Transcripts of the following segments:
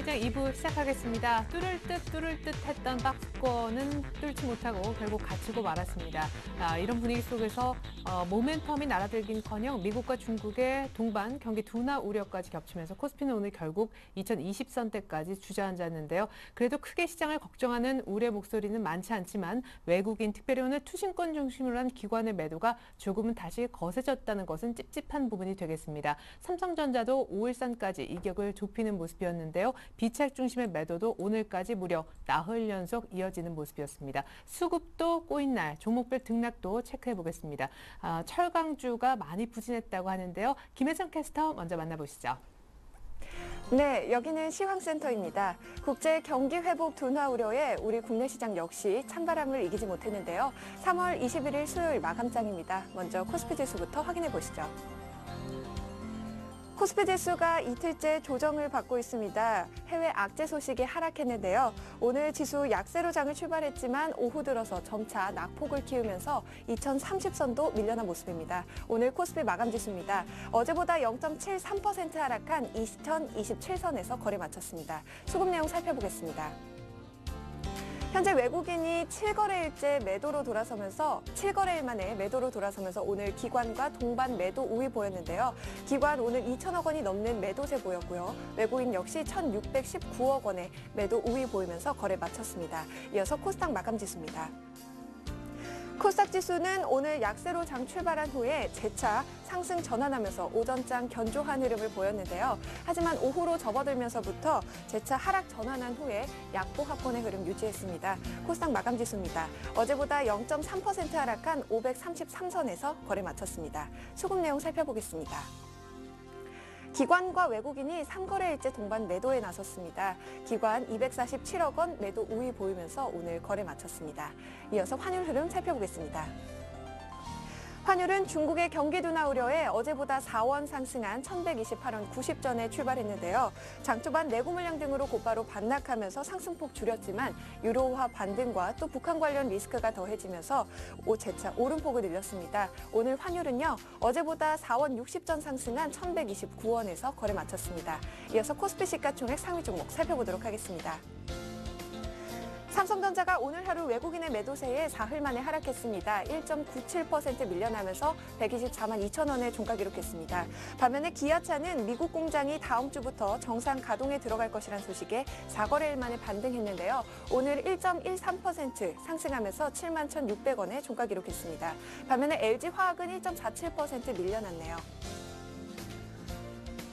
금융시장 2부 시작하겠습니다. 뚫을 듯 했던 박스권은 뚫지 못하고 결국 갇히고 말았습니다. 이런 분위기 속에서 모멘텀이 날아들긴커녕 미국과 중국의 동반 경기 둔화 우려까지 겹치면서 코스피는 오늘 결국 2020선대까지 주저앉았는데요. 그래도 크게 시장을 걱정하는 우려 목소리는 많지 않지만 외국인, 특별히 오늘 투신권 중심으로 한 기관의 매도가 조금은 다시 거세졌다는 것은 찝찝한 부분이 되겠습니다. 삼성전자도 5일선까지 이격을 좁히는 모습이었는데요. 비책 중심의 매도도 오늘까지 무려 나흘 연속 이어지는 모습이었습니다. 수급도 꼬인 날, 종목별 등락도 체크해 보겠습니다. 철강주가 많이 부진했다고 하는데요. 김혜정 캐스터 먼저 만나보시죠. 네, 여기는 시황센터입니다. 국제 경기 회복 둔화 우려에 우리 국내 시장 역시 찬바람을 이기지 못했는데요. 3월 21일 수요일 마감장입니다. 먼저 코스피 지수부터 확인해 보시죠. 코스피 지수가 이틀째 조정을 받고 있습니다. 해외 악재 소식이 하락했는데요. 오늘 지수 약세로 장을 출발했지만 오후 들어서 점차 낙폭을 키우면서 2030선도 밀려난 모습입니다. 오늘 코스피 마감 지수입니다. 어제보다 0.73% 하락한 2027선에서 거래 마쳤습니다. 수급 내용 살펴보겠습니다. 현재 외국인이 7거래일째 매도로 돌아서면서 7거래일 만에 매도로 돌아서면서 오늘 기관과 동반 매도 우위 보였는데요. 기관 오늘 2천억 원이 넘는 매도세 보였고요. 외국인 역시 1,619억 원의 매도 우위 보이면서 거래 마쳤습니다. 이어서 코스닥 마감 지수입니다. 코스닥 지수는 오늘 약세로 장 출발한 후에 재차 상승 전환하면서 오전장 견조한 흐름을 보였는데요. 하지만 오후로 접어들면서부터 재차 하락 전환한 후에 약보합권의 흐름 유지했습니다. 코스닥 마감 지수입니다. 어제보다 0.3% 하락한 533선에서 거래 마쳤습니다. 수급 내용 살펴보겠습니다. 기관과 외국인이 3거래일째 동반 매도에 나섰습니다. 기관 247억 원 매도 우위 보이면서 오늘 거래 마쳤습니다. 이어서 환율 흐름 살펴보겠습니다. 환율은 중국의 경기 둔화 우려에 어제보다 4원 상승한 1,128원 90전에 출발했는데요. 장 초반 내구 물량 등으로 곧바로 반락하면서 상승폭 줄였지만 유로화 반등과 또 북한 관련 리스크가 더해지면서 재차 오름폭을 늘렸습니다. 오늘 환율은요. 어제보다 4원 60전 상승한 1,129원에서 거래 마쳤습니다. 이어서 코스피 시가총액 상위 종목 살펴보도록 하겠습니다. 삼성전자가 오늘 하루 외국인의 매도세에 사흘 만에 하락했습니다. 1.97% 밀려나면서 124만 2천 원에 종가 기록했습니다. 반면에 기아차는 미국 공장이 다음 주부터 정상 가동에 들어갈 것이란 소식에 4거래일 만에 반등했는데요. 오늘 1.13% 상승하면서 7만 1,600원에 종가 기록했습니다. 반면에 LG화학은 1.47% 밀려났네요.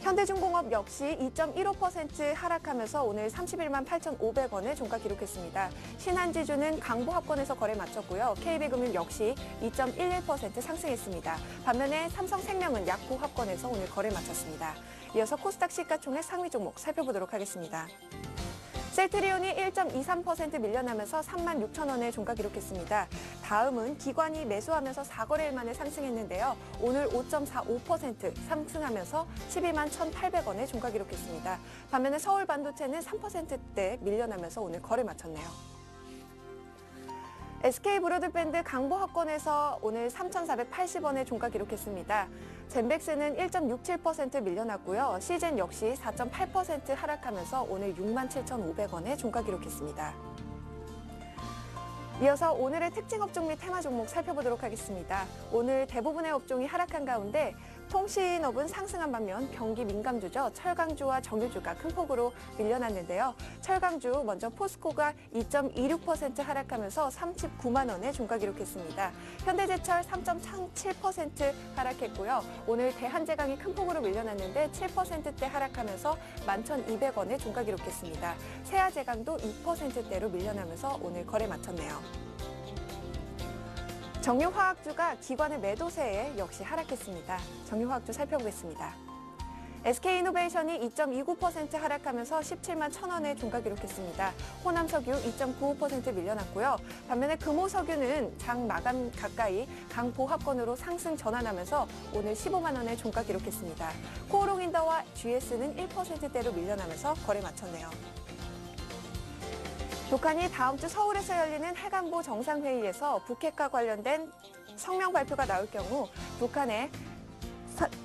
현대중공업 역시 2.15% 하락하면서 오늘 31만 8,500원에 종가 기록했습니다. 신한지주는 강보합권에서 거래 마쳤고요. KB금융 역시 2.11% 상승했습니다. 반면에 삼성생명은 약보합권에서 오늘 거래 마쳤습니다. 이어서 코스닥 시가총액 상위 종목 살펴보도록 하겠습니다. 셀트리온이 1.23% 밀려나면서 3만 6천 원에 종가 기록했습니다. 다음은 기관이 매수하면서 4거래일 만에 상승했는데요. 오늘 5.45% 상승하면서 12만 1,800원에 종가 기록했습니다. 반면에 서울반도체는 3%대 밀려나면서 오늘 거래 마쳤네요. SK브로드밴드 강보합권에서 오늘 3,480원에 종가 기록했습니다. 젠백스는 1.67% 밀려났고요. 시젠 역시 4.8% 하락하면서 오늘 67,500원에 종가 기록했습니다. 이어서 오늘의 특징 업종 및 테마 종목 살펴보도록 하겠습니다. 오늘 대부분의 업종이 하락한 가운데 통신업은 상승한 반면 경기 민감주죠. 철강주와 정유주가 큰 폭으로 밀려났는데요. 철강주 먼저 포스코가 2.26% 하락하면서 39만 원에 종가 기록했습니다. 현대제철 3.37% 하락했고요. 오늘 대한제강이 큰 폭으로 밀려났는데 7%대 하락하면서 11,200원에 종가 기록했습니다. 세아제강도 2%대로 밀려나면서 오늘 거래 마쳤네요. 정유화학주가 기관의 매도세에 역시 하락했습니다. 정유화학주 살펴보겠습니다. SK이노베이션이 2.29% 하락하면서 17만 1,000원에 종가 기록했습니다. 호남석유 2.95% 밀려났고요. 반면에 금호석유는 장 마감 가까이 강보합권으로 상승 전환하면서 오늘 15만 원에 종가 기록했습니다. 코오롱인더와 GS는 1%대로 밀려나면서 거래 마쳤네요. 북한이 다음 주 서울에서 열리는 해관보 정상회의에서 북핵과 관련된 성명 발표가 나올 경우 북한의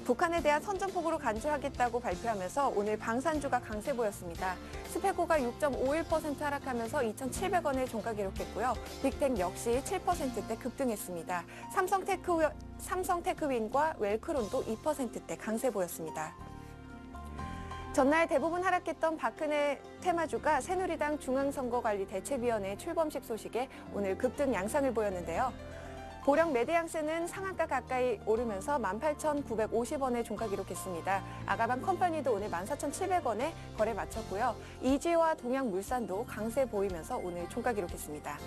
북한에 대한 선전포고로 간주하겠다고 발표하면서 오늘 방산주가 강세 보였습니다. 스페코가 6.51% 하락하면서 2,700원을 종가 기록했고요. 빅텍 역시 7%대 급등했습니다. 삼성테크윈과 웰크론도 2%대 강세 보였습니다. 전날 대부분 하락했던 박근혜 테마주가 새누리당 중앙선거관리대책위원회 출범식 소식에 오늘 급등 양상을 보였는데요. 보령 메디앙스는 상한가 가까이 오르면서 18,950원에 종가 기록했습니다. 아가방 컴퍼니도 오늘 14,700원에 거래 마쳤고요. 이지와 동양물산도 강세 보이면서 오늘 종가 기록했습니다.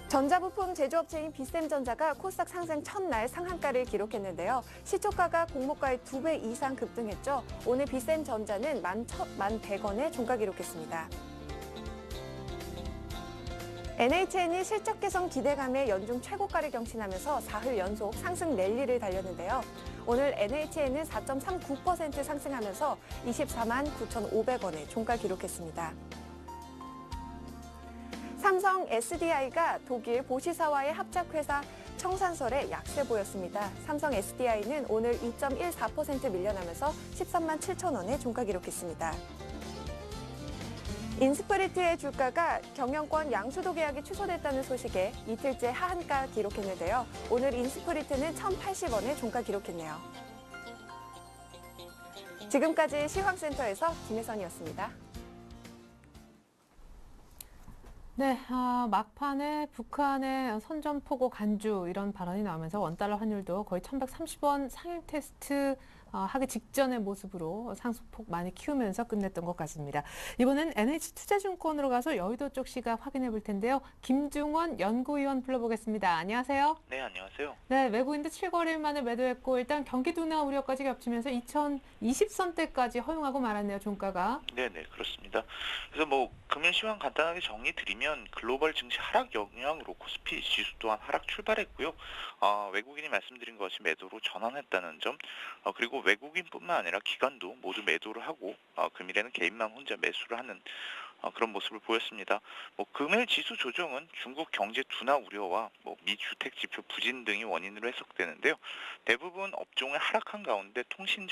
전자부품 제조업체인 비셈전자가 코스닥 상생 첫날 상한가를 기록했는데요. 시초가가 공모가의 2배 이상 급등했죠. 오늘 비셈전자는 11,100원에 종가 기록했습니다. NHN이 실적 개선 기대감에 연중 최고가를 경신하면서 사흘 연속 상승 랠리를 달렸는데요. 오늘 NHN은 4.39% 상승하면서 24만 9,500원에 종가 기록했습니다. 삼성 SDI가 독일 보시사와의 합작회사 청산설에 약세 보였습니다. 삼성 SDI는 오늘 2.14% 밀려나면서 13만 7천원에 종가 기록했습니다. 인스프리트의 주가가 경영권 양수도 계약이 취소됐다는 소식에 이틀째 하한가 기록했는데요. 오늘 인스프리트는 1,080원에 종가 기록했네요. 지금까지 시황센터에서 김혜선이었습니다. 네, 막판에 북한의 선전포고 간주 이런 발언이 나오면서 원달러 환율도 거의 1,130원 상향 테스트 하기 직전의 모습으로 상승폭 많이 키우면서 끝냈던 것 같습니다. 이번엔 NH투자증권으로 가서 여의도 쪽 시각 확인해 볼 텐데요. 김중원 연구위원 불러보겠습니다. 안녕하세요. 네, 안녕하세요. 네, 외국인들 7거래일 만에 매도했고 일단 경기 둔화 우려까지 겹치면서 2020선대까지 허용하고 말았네요. 종가가. 네, 그렇습니다. 그래서 뭐 금일 시황 간단하게 정리 드리면 글로벌 증시 하락 영향으로 코스피 지수 또한 하락 출발했고요. 외국인이 말씀드린 것이 매도로 전환했다는 점, 그리고 외국인뿐만 아니라 기관도 모두 매도를 하고 금일에는 개인만 혼자 매수를 하는 그런 모습을 보였습니다. 뭐 금일 지수 조정은 중국 경제 둔화 우려와 미 주택 지표 부진 등이 원인으로 해석되는데요. 대부분 업종을 하락한 가운데 통신,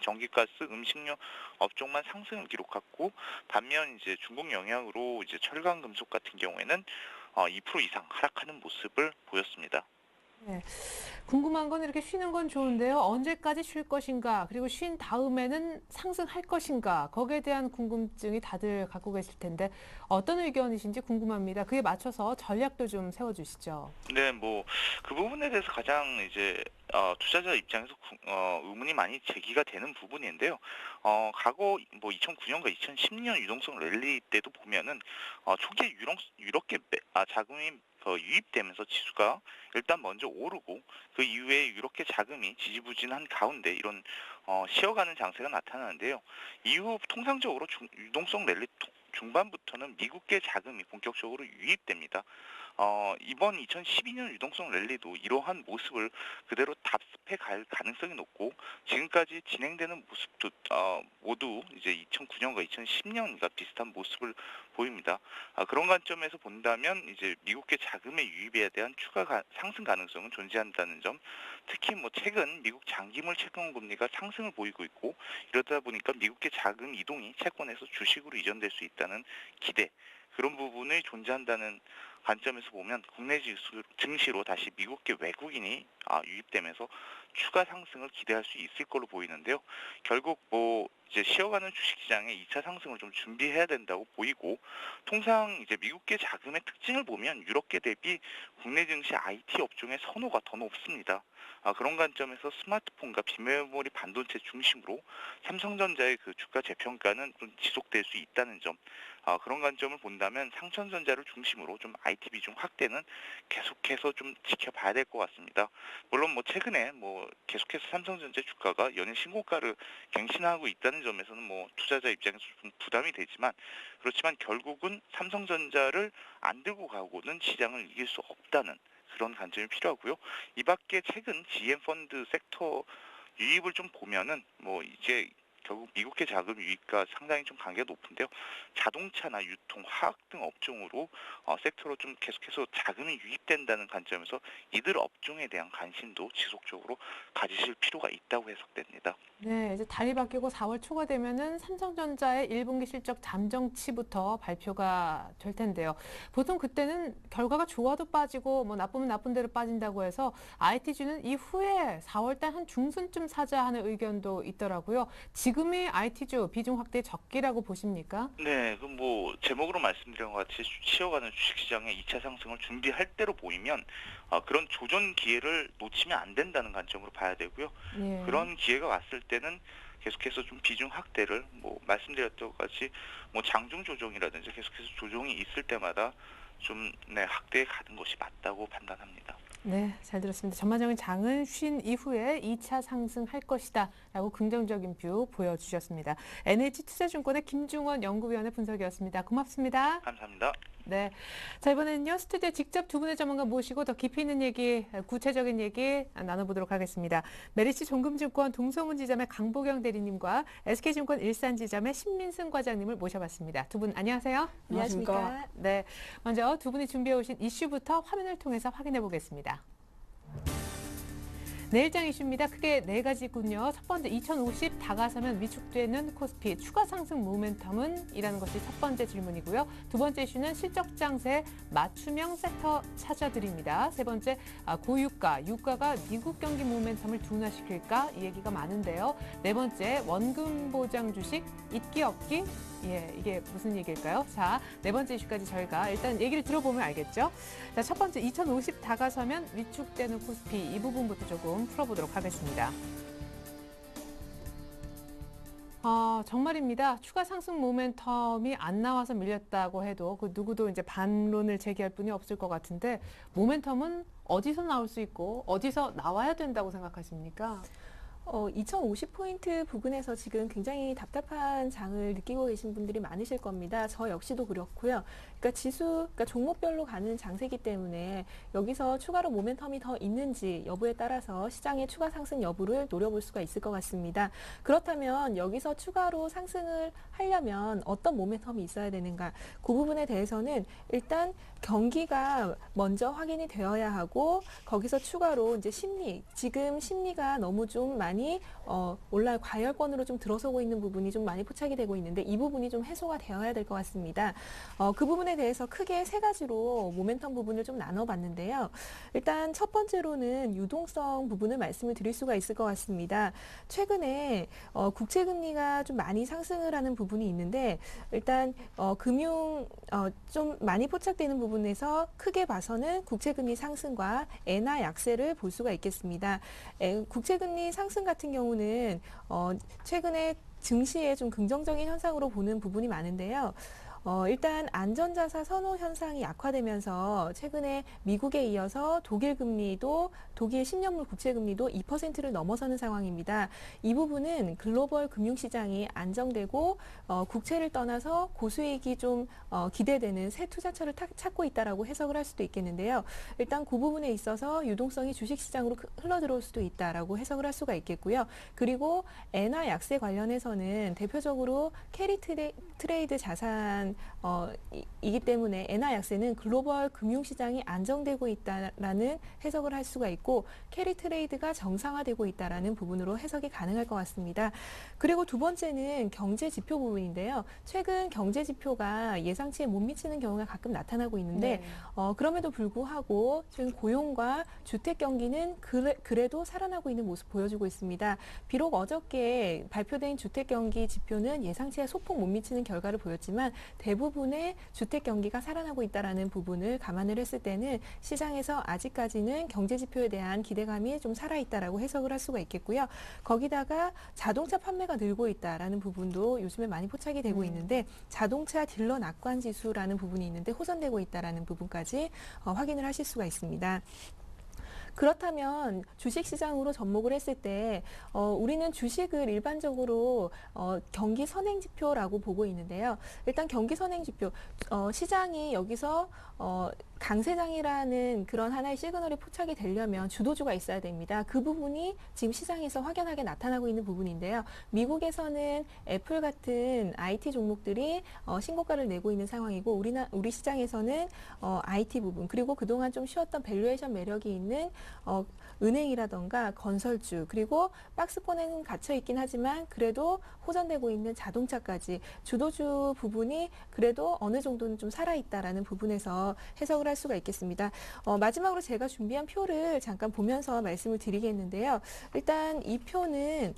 전기가스, 음식료 업종만 상승을 기록했고, 반면 이제 중국 영향으로 이제 철강, 금속 같은 경우에는 2% 이상 하락하는 모습을 보였습니다. 네. 궁금한 건 이렇게 쉬는 건 좋은데요. 언제까지 쉴 것인가, 그리고 쉰 다음에는 상승할 것인가, 거기에 대한 궁금증이 다들 갖고 계실 텐데 어떤 의견이신지 궁금합니다. 그에 맞춰서 전략도 좀 세워주시죠. 네, 뭐 그 부분에 대해서 가장 이제 투자자 입장에서 의문이 많이 제기가 되는 부분인데요. 과거 뭐 2009년과 2010년 유동성 랠리 때도 보면은 초기에 유럽계 자금이 유입되면서 지수가 일단 먼저 오르고 그 이후에 유럽계 자금이 지지부진한 가운데 이런 쉬어가는 장세가 나타나는데요. 이후 통상적으로 유동성 랠리 중반부터는 미국계 자금이 본격적으로 유입됩니다. 이번 2012년 유동성 랠리도 이러한 모습을 그대로 답습해 갈 가능성이 높고, 지금까지 진행되는 모습도 모두 이제 2009년과 2010년과 비슷한 모습을 보입니다. 그런 관점에서 본다면 이제 미국계 자금의 유입에 대한 추가 상승 가능성은 존재한다는 점, 특히 뭐 최근 미국 장기물 채권 금리가 상승을 보이고 있고, 이러다 보니까 미국계 자금 이동이 채권에서 주식으로 이전될 수 있다는 기대, 그런 부분이 존재한다는 관점에서 보면 국내 증시로 다시 미국계 외국인이 유입되면서 추가 상승을 기대할 수 있을 걸로 보이는데요. 결국 뭐 이제 쉬어가는 주식시장에 2차 상승을 좀 준비해야 된다고 보이고, 통상 이제 미국계 자금의 특징을 보면 유럽계 대비 국내 증시 IT 업종의 선호가 더 높습니다. 그런 관점에서 스마트폰과 비메모리 반도체 중심으로 삼성전자의 그 주가 재평가는 좀 지속될 수 있다는 점, 그런 관점을 본다면 상천전자를 중심으로 좀 IT 비중 확대는 계속해서 좀 지켜봐야 될 것 같습니다. 물론 뭐 최근에 뭐 계속해서 삼성전자 주가가 연일 신고가를 갱신하고 있다는 점에서는 뭐 투자자 입장에서 좀 부담이 되지만, 그렇지만 결국은 삼성전자를 안 들고 가고는 시장을 이길 수 없다는 그런 관점이 필요하고요. 이 밖에 최근 GM 펀드 섹터 유입을 좀 보면은 뭐 이제 결국 미국계 자금 유입과 상당히 좀 관계가 높은데요. 자동차나 유통, 화학 등 업종으로 섹터로 좀 계속해서 자금이 유입된다는 관점에서 이들 업종에 대한 관심도 지속적으로 가지실 필요가 있다고 해석됩니다. 네, 이제 달이 바뀌고 4월 초가 되면은 삼성전자의 1분기 실적 잠정치부터 발표가 될 텐데요. 보통 그때는 결과가 좋아도 빠지고 뭐 나쁘면 나쁜 대로 빠진다고 해서 IT주는 이후에 4월 달 한 중순쯤 사자 하는 의견도 있더라고요. 지금의 IT주 비중 확대 적기라고 보십니까? 네, 그럼 뭐 제목으로 말씀드린 것 같이 쉬어가는 주식시장의 2차 상승을 준비할 때로 보이면 그런 조정 기회를 놓치면 안 된다는 관점으로 봐야 되고요. 예. 그런 기회가 왔을 때는 계속해서 좀 비중 확대를 뭐 말씀드렸던 것 같이 뭐 장중 조정이라든지 계속해서 조정이 있을 때마다 좀 확대해 가는 것이 맞다고 판단합니다. 네, 잘 들었습니다. 전반적인 장은 쉰 이후에 2차 상승할 것이다 라고 긍정적인 뷰 보여주셨습니다. NH투자증권의 김중원 연구위원의 분석이었습니다. 고맙습니다. 감사합니다. 네, 자 이번에는요 스튜디오에 직접 두 분의 전문가 모시고 더 깊이 있는 얘기, 구체적인 얘기 나눠보도록 하겠습니다. 메리츠 종금증권 동소문 지점의 강보경 대리님과 SK증권 일산지점의 신민승 과장님을 모셔봤습니다. 두 분 안녕하세요. 안녕하십니까? 네, 먼저 두 분이 준비해 오신 이슈부터 화면을 통해서 확인해 보겠습니다. 내일장 이슈입니다. 크게 네 가지군요. 첫 번째, 2050 다가서면 위축되는 코스피 추가 상승 모멘텀은? 이라는 것이 첫 번째 질문이고요. 두 번째 이슈는 실적 장세 맞춤형 섹터 찾아드립니다. 세 번째, 고유가, 유가가 미국 경기 모멘텀을 둔화시킬까? 이 얘기가 많은데요. 네 번째, 원금 보장 주식 있기 없기? 예, 이게 무슨 얘기일까요? 자, 네 번째 이슈까지 저희가 일단 얘기를 들어보면 알겠죠? 자, 첫 번째, 2050 다가서면 위축되는 코스피 이 부분부터 조금 풀어보도록 하겠습니다. 정말입니다. 추가 상승 모멘텀이 안 나와서 밀렸다고 해도 그 누구도 이제 반론을 제기할 분이 없을 것 같은데 모멘텀은 어디서 나올 수 있고 어디서 나와야 된다고 생각하십니까? 2050포인트 부근에서 지금 굉장히 답답한 장을 느끼고 계신 분들이 많으실 겁니다. 저 역시도 그렇고요. 그러니까 종목별로 가는 장세기 때문에 여기서 추가로 모멘텀이 더 있는지 여부에 따라서 시장의 추가 상승 여부를 노려볼 수가 있을 것 같습니다. 그렇다면 여기서 추가로 상승을 하려면 어떤 모멘텀이 있어야 되는가? 그 부분에 대해서는 일단 경기가 먼저 확인이 되어야 하고 거기서 추가로 이제 지금 심리가 너무 좀 많이 과열권으로 좀 들어서고 있는 부분이 좀 많이 포착이 되고 있는데 이 부분이 좀 해소가 되어야 될 것 같습니다. 그 부분에 대해서 크게 세 가지로 모멘텀 부분을 좀 나눠봤는데요. 일단 첫 번째로는 유동성 부분을 말씀을 드릴 수가 있을 것 같습니다. 최근에 국채금리가 좀 많이 상승을 하는 부분이 있는데 일단 금융 좀 많이 포착되는 부분에서 크게 봐서는 국채금리 상승과 엔화 약세를 볼 수가 있겠습니다. 국채금리 상승 같은 경우는 최근에 증시에 좀 긍정적인 현상으로 보는 부분이 많은데요. 일단 안전자산 선호 현상이 약화되면서 최근에 미국에 이어서 독일 10년물 국채 금리도 2%를 넘어서는 상황입니다. 이 부분은 글로벌 금융시장이 안정되고 국채를 떠나서 고수익이 좀 기대되는 새 투자처를 찾고 있다라고 해석을 할 수도 있겠는데요. 일단 그 부분에 있어서 유동성이 주식시장으로 흘러들어올 수도 있다라고 해석을 할 수가 있겠고요. 그리고 엔화 약세 관련해서는 대표적으로 캐리 트레이드 자산 이기 때문에 엔화 약세는 글로벌 금융시장이 안정되고 있다라는 해석을 할 수가 있고 캐리 트레이드가 정상화되고 있다라는 부분으로 해석이 가능할 것 같습니다. 그리고 두 번째는 경제 지표 부분인데요. 최근 경제 지표가 예상치에 못 미치는 경우가 가끔 나타나고 있는데 네. 그럼에도 불구하고 지금 고용과 주택 경기는 그래도 살아나고 있는 모습 보여주고 있습니다. 비록 어저께 발표된 주택 경기 지표는 예상치에 소폭 못 미치는 결과를 보였지만 대부분의 주택 경기가 살아나고 있다라는 부분을 감안을 했을 때는 시장에서 아직까지는 경제 지표에 대한 기대감이 좀 살아있다라고 해석을 할 수가 있겠고요. 거기다가 자동차 판매가 늘고 있다라는 부분도 요즘에 많이 포착이 되고 있는데 자동차 딜러 낙관 지수라는 부분이 있는데 호전되고 있다라는 부분까지 확인을 하실 수가 있습니다. 그렇다면 주식시장으로 접목을 했을 때 우리는 주식을 일반적으로 경기 선행지표라고 보고 있는데요. 일단 경기 선행지표, 시장이 여기서 강세장이라는 그런 하나의 시그널이 포착이 되려면 주도주가 있어야 됩니다. 그 부분이 지금 시장에서 확연하게 나타나고 있는 부분인데요. 미국에서는 애플 같은 IT 종목들이 신고가를 내고 있는 상황이고 우리 시장에서는 IT 부분 그리고 그동안 좀 쉬었던 밸류에이션 매력이 있는 은행이라던가 건설주 그리고 박스권에는 갇혀 있긴 하지만 그래도 호전되고 있는 자동차까지 주도주 부분이 그래도 어느 정도는 좀 살아있다라는 부분에서 해석을 할 수가 있겠습니다. 마지막으로 제가 준비한 표를 잠깐 보면서 말씀을 드리겠는데요. 일단 이 표는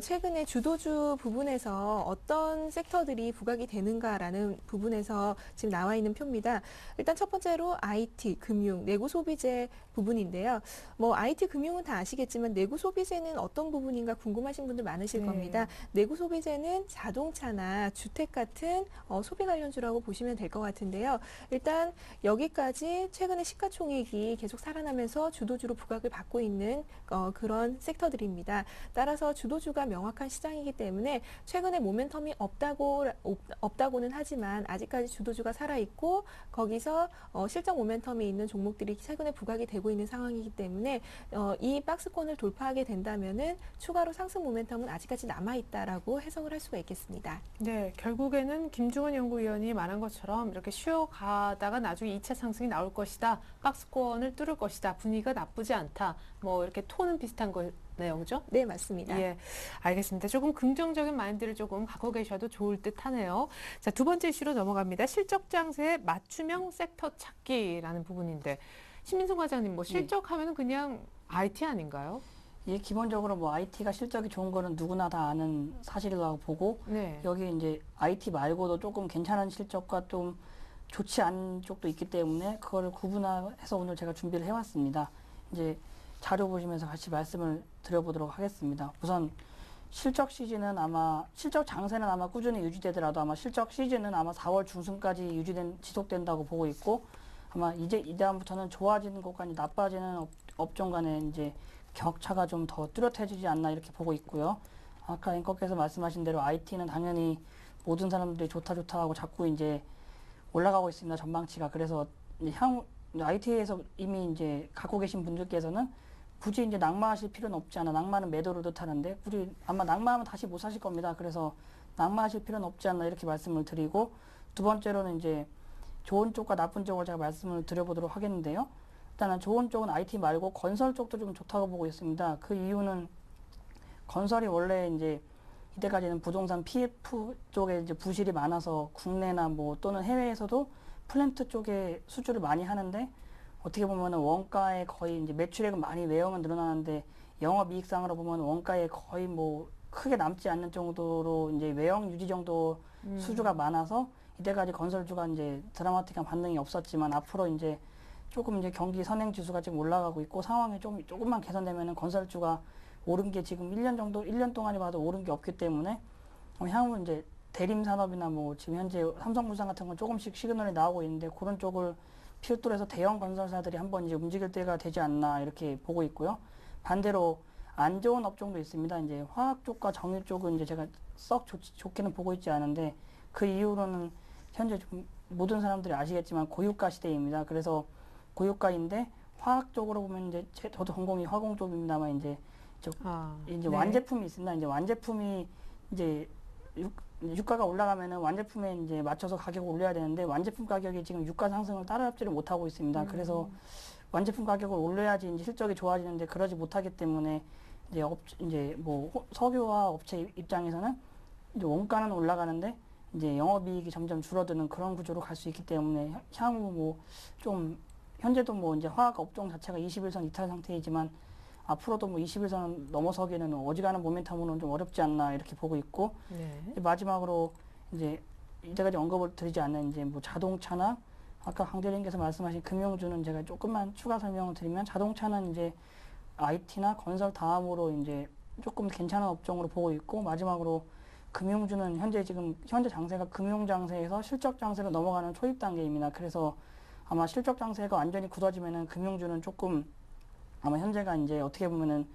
최근에 주도주 부분에서 어떤 섹터들이 부각이 되는가라는 부분에서 지금 나와 있는 표입니다. 일단 첫 번째로 IT, 금융, 내구 소비재 부분인데요. 뭐 IT, 금융은 다 아시겠지만 내구 소비재는 어떤 부분인가 궁금하신 분들 많으실 겁니다. 내구 소비재는 자동차나 주택 같은 소비 관련주라고 보시면 될 것 같은데요. 일단 여기까지 최근에 시가총액이 계속 살아나면서 주도주로 부각을 받고 있는 그런 섹터들입니다. 따라서 주도주가 명확한 시장이기 때문에 최근에 모멘텀이 없다고는 하지만 아직까지 주도주가 살아있고 거기서 실적 모멘텀이 있는 종목들이 최근에 부각이 되고 있는 상황이기 때문에 이 박스권을 돌파하게 된다면은 추가로 상승 모멘텀은 아직까지 남아있다라고 해석을 할 수가 있겠습니다. 네, 결국에는 김중원 연구위원이 말한 것처럼 이렇게 쉬어가다가 나중에 2차 상승이 나올 것이다. 박스권을 뚫을 것이다. 분위기가 나쁘지 않다. 뭐 이렇게 톤은 비슷한 거네요. 그죠? 네, 맞습니다. 예, 알겠습니다. 조금 긍정적인 마인드를 조금 갖고 계셔도 좋을 듯 하네요. 자, 두 번째 이슈로 넘어갑니다. 실적 장세의 맞춤형 섹터 찾기라는 부분인데 신민수 과장님, 뭐 실적 하면은 그냥 IT 아닌가요? 예, 기본적으로 뭐 IT가 실적이 좋은 거는 누구나 다 아는 사실이라고 보고 네. 여기 이제 IT 말고도 조금 괜찮은 실적과 좀 좋지 않은 쪽도 있기 때문에 그거를 구분해서 오늘 제가 준비를 해왔습니다. 이제 자료 보시면서 같이 말씀을 드려보도록 하겠습니다. 우선 실적 장세는 아마 꾸준히 유지되더라도 아마 실적 시즌은 아마 4월 중순까지 지속된다고 보고 있고 아마 이다음부터는 좋아지는 것과 나빠지는 업종 간의 이제 격차가 좀 더 뚜렷해지지 않나 이렇게 보고 있고요. 아까 앵커께서 말씀하신 대로 IT는 당연히 모든 사람들이 좋다 하고 자꾸 이제 올라가고 있습니다. 전망치가. 그래서 향후 IT에서 이미 이제 갖고 계신 분들께서는 굳이 이제 낙마하실 필요는 없지 않아. 낙마는 매도를 뜻하는데 굳이 아마 낙마하면 다시 못 사실 겁니다. 그래서 낙마하실 필요는 없지 않나 이렇게 말씀을 드리고 두 번째로는 이제 좋은 쪽과 나쁜 쪽을 제가 말씀을 드려보도록 하겠는데요. 일단은 좋은 쪽은 IT 말고 건설 쪽도 좀 좋다고 보고 있습니다. 그 이유는 건설이 원래 이제 이때까지는 부동산 PF 쪽에 이제 부실이 많아서 국내나 뭐 또는 해외에서도 플랜트 쪽에 수주를 많이 하는데 어떻게 보면은 원가에 거의 이제 매출액은 많이 외형은 늘어나는데 영업이익상으로 보면 원가에 거의 뭐 크게 남지 않는 정도로 이제 외형 유지 정도 수주가 많아서 이때까지 건설주가 이제 드라마틱한 반등이 없었지만 앞으로 이제 조금 이제 경기 선행 지수가 지금 올라가고 있고 상황이 조금만 개선되면은 건설주가 오른 게 지금 1년 동안이 봐도 오른 게 없기 때문에 향후 이제 대림 산업이나 뭐 지금 현재 삼성물산 같은 건 조금씩 시그널이 나오고 있는데 그런 쪽을 필두로 해서 대형 건설사들이 한번 이제 움직일 때가 되지 않나 이렇게 보고 있고요. 반대로 안 좋은 업종도 있습니다. 이제 화학 쪽과 정유 쪽은 이제 제가 썩 좋게는 보고 있지 않은데 그 이유로는 현재 좀 모든 사람들이 아시겠지만 고유가 시대입니다. 그래서 고유가인데 화학 쪽으로 보면 이제 저도 전공이 화공 쪽입니다만 이제 네. 완제품이 있습니다. 이제 완제품이 이제 유가가 올라가면은 완제품에 이제 맞춰서 가격을 올려야 되는데 완제품 가격이 지금 유가 상승을 따라잡지를 못하고 있습니다. 그래서 완제품 가격을 올려야지 이제 실적이 좋아지는데 그러지 못하기 때문에 이제 뭐 석유화 업체 입장에서는 이제 원가는 올라가는데 이제 영업이익이 점점 줄어드는 그런 구조로 갈 수 있기 때문에 향후 뭐 좀 현재도 뭐 이제 화학 업종 자체가 21선 이탈 상태이지만 앞으로도 뭐 21선 넘어서기에는 어지간한 모멘텀으로는 좀 어렵지 않나 이렇게 보고 있고 네. 마지막으로 이제 이때까지 언급을 드리지 않는 이제 뭐 자동차나 아까 강 대리님께서 말씀하신 금융주는 제가 조금만 추가 설명을 드리면 자동차는 이제 IT나 건설 다음으로 이제 조금 괜찮은 업종으로 보고 있고 마지막으로 금융주는 현재 장세가 금융 장세에서 실적 장세로 넘어가는 초입 단계입니다. 그래서 아마 실적 장세가 완전히 굳어지면은 금융주는 조금 아마 현재가 이제 어떻게 보면은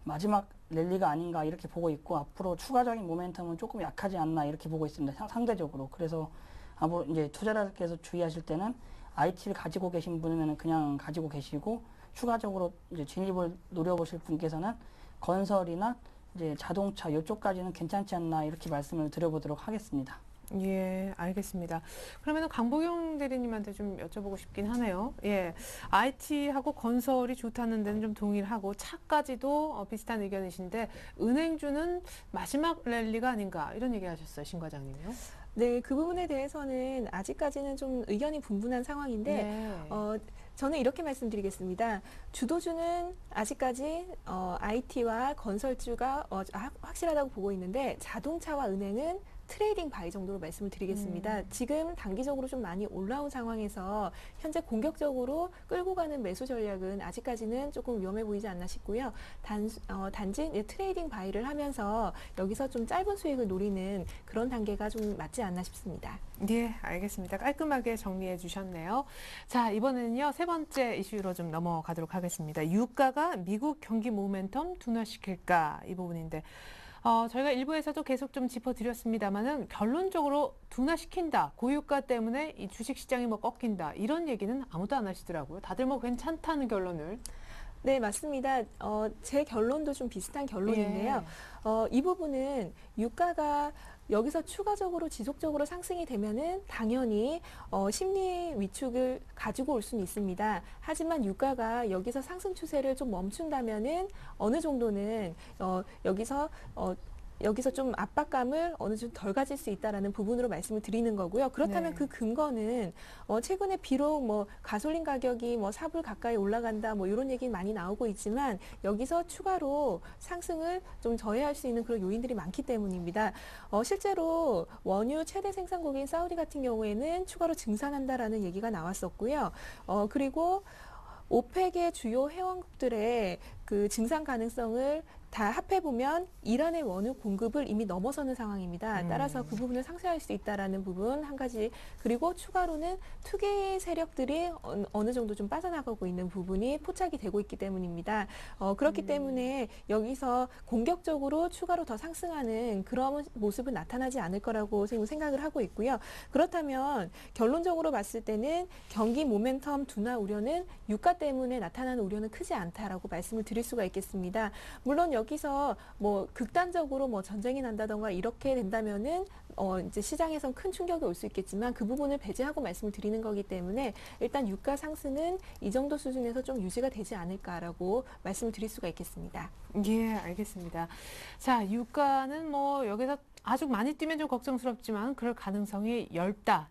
마지막 랠리가 아닌가 이렇게 보고 있고 앞으로 추가적인 모멘텀은 조금 약하지 않나 이렇게 보고 있습니다. 상대적으로. 그래서 앞으로 이제 투자자들께서 주의하실 때는 IT를 가지고 계신 분이면 그냥 가지고 계시고 추가적으로 이제 진입을 노려보실 분께서는 건설이나 이제 자동차 이쪽까지는 괜찮지 않나 이렇게 말씀을 드려보도록 하겠습니다. 예, 알겠습니다. 그러면 강보경 대리님한테 좀 여쭤보고 싶긴 하네요. 예, IT하고 건설이 좋다는 데는 좀 동의를 하고 차까지도 비슷한 의견이신데 은행주는 마지막 랠리가 아닌가 이런 얘기 하셨어요, 신 과장님요. 네, 그 부분에 대해서는 아직까지는 좀 의견이 분분한 상황인데 네. 저는 이렇게 말씀드리겠습니다. 주도주는 아직까지 IT와 건설주가 확실하다고 보고 있는데 자동차와 은행은 트레이딩 바이 정도로 말씀을 드리겠습니다. 지금 단기적으로 좀 많이 올라온 상황에서 현재 공격적으로 끌고 가는 매수 전략은 아직까지는 조금 위험해 보이지 않나 싶고요. 단지 트레이딩 바이를 하면서 여기서 좀 짧은 수익을 노리는 그런 단계가 좀 맞지 않나 싶습니다. 예, 알겠습니다. 깔끔하게 정리해 주셨네요. 자, 이번에는요, 세 번째 이슈로 좀 넘어가도록 하겠습니다. 유가가 미국 경기 모멘텀 둔화시킬까? 이 부분인데, 저희가 일부에서도 계속 좀 짚어드렸습니다만은 결론적으로 둔화시킨다. 고유가 때문에 이 주식시장이 뭐 꺾인다. 이런 얘기는 아무도 안 하시더라고요. 다들 뭐 괜찮다는 결론을. 네, 맞습니다. 제 결론도 좀 비슷한 결론인데요. 이 부분은 유가가 여기서 추가적으로 지속적으로 상승이 되면은 당연히 심리 위축을 가지고 올 수는 있습니다. 하지만 유가가 여기서 상승 추세를 좀 멈춘다면은 어느 정도는 여기서 좀 압박감을 어느 정도 덜 가질 수 있다라는 부분으로 말씀을 드리는 거고요. 그렇다면 네. 그 근거는 최근에 비록 뭐 가솔린 가격이 뭐 4불 가까이 올라간다 뭐 이런 얘기 많이 나오고 있지만 여기서 추가로 상승을 좀 저해할 수 있는 그런 요인들이 많기 때문입니다. 실제로 원유 최대 생산국인 사우디 같은 경우에는 추가로 증산한다라는 얘기가 나왔었고요. 그리고 오펙의 주요 회원국들의 그 증산 가능성을 다 합해보면 이란의 원유 공급을 이미 넘어서는 상황입니다. 따라서 그 부분을 상쇄할 수 있다라는 부분 한 가지, 그리고 추가로는 투기 세력들이 어느 정도 좀 빠져나가고 있는 부분이 포착이 되고 있기 때문입니다. 그렇기 때문에 여기서 공격적으로 추가로 더 상승하는 그런 모습은 나타나지 않을 거라고 생각을 하고 있고요. 그렇다면 결론적으로 봤을 때는 경기 모멘텀 둔화 우려는 유가 때문에 나타나는 우려는 크지 않다라고 말씀을 드릴 수가 있겠습니다. 물론 여기서 뭐 극단적으로 뭐 전쟁이 난다던가 이렇게 된다면은 이제 시장에선 큰 충격이 올 수 있겠지만 그 부분을 배제하고 말씀을 드리는 거기 때문에 일단 유가 상승은 이 정도 수준에서 좀 유지가 되지 않을까라고 말씀을 드릴 수가 있겠습니다. 예, 알겠습니다. 자, 유가는 뭐 여기서 아주 많이 뛰면 좀 걱정스럽지만 그럴 가능성이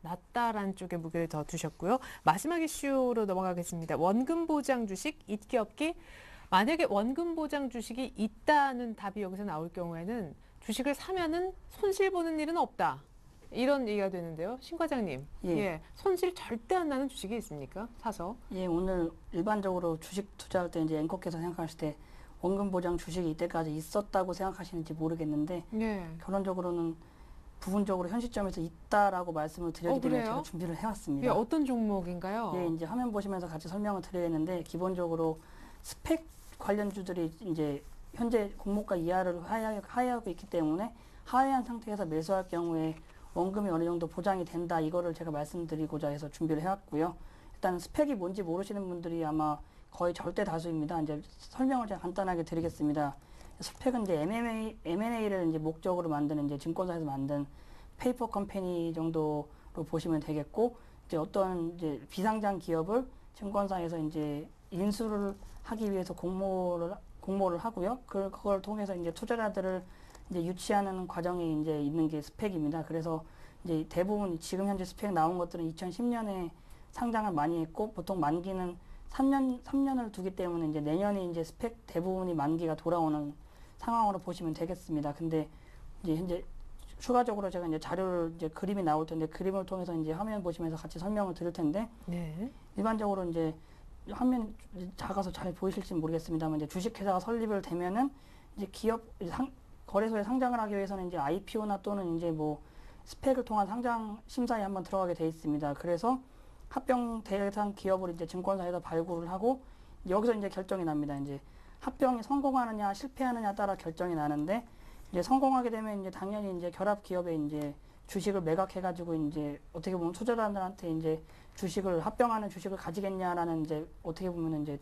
낮다라는 쪽에 무게를 더 두셨고요. 마지막 이슈로 넘어가겠습니다. 원금 보장 주식 있기 없기. 만약에 원금 보장 주식이 있다는 답이 여기서 나올 경우에는 주식을 사면은 손실 보는 일은 없다. 이런 얘기가 되는데요. 신 과장님, 예. 손실 절대 안 나는 주식이 있습니까? 사서. 예, 오늘 일반적으로 주식 투자할 때 이제 앵커께서 생각하실 때 원금 보장 주식이 이때까지 있었다고 생각하시는지 모르겠는데 예. 결론적으로는 부분적으로 현 시점에서 있다라고 말씀을 드리기 때문에 그래요? 제가 준비를 해왔습니다. 예, 어떤 종목인가요? 예, 이제 화면 보시면서 같이 설명을 드리겠는데 기본적으로 스펙 관련주들이 이제 현재 공모가 이하를 하회하고 있기 때문에 하회한 상태에서 매수할 경우에 원금이 어느 정도 보장이 된다. 이거를 제가 말씀드리고자 해서 준비를 해왔고요. 일단 스펙이 뭔지 모르시는 분들이 아마 거의 절대 다수입니다. 이제 설명을 제가 간단하게 드리겠습니다. 스펙은 이제 M&A를 이제 목적으로 만드는 이제 증권사에서 만든 페이퍼 컴퍼니 정도로 보시면 되겠고, 이제 어떤 이제 비상장 기업을 증권사에서 이제 인수를 하기 위해서 공모를 하고요. 그걸 통해서 이제 투자자들을 이제 유치하는 과정에 이제 있는 게 스펙입니다. 그래서 이제 대부분 지금 현재 스펙 나온 것들은 2010년에 상장을 많이 했고, 보통 만기는 3년을 두기 때문에 이제 내년에 이제 스펙 대부분이 만기가 돌아오는 상황으로 보시면 되겠습니다. 근데 이제 현재 추가적으로 제가 이제 자료를 이제 그림이 나올 텐데 그림을 통해서 이제 화면 보시면서 같이 설명을 드릴 텐데, 네. 일반적으로 이제 화면 작아서 잘 보이실지 모르겠습니다만 이제 주식회사가 설립을 되면은 이제 거래소에 상장을 하기 위해서는 이제 IPO나 또는 이제 뭐 스펙을 통한 상장 심사에 한번 들어가게 돼 있습니다. 그래서 합병 대상 기업을 이제 증권사에서 발굴을 하고 여기서 이제 결정이 납니다. 이제 합병이 성공하느냐 실패하느냐 따라 결정이 나는데, 이제 성공하게 되면 이제 당연히 이제 결합 기업에 이제 주식을 매각해가지고 이제 어떻게 보면 투자자들한테 이제 주식을 합병하는 주식을 가지겠냐라는 이제 어떻게 보면 이제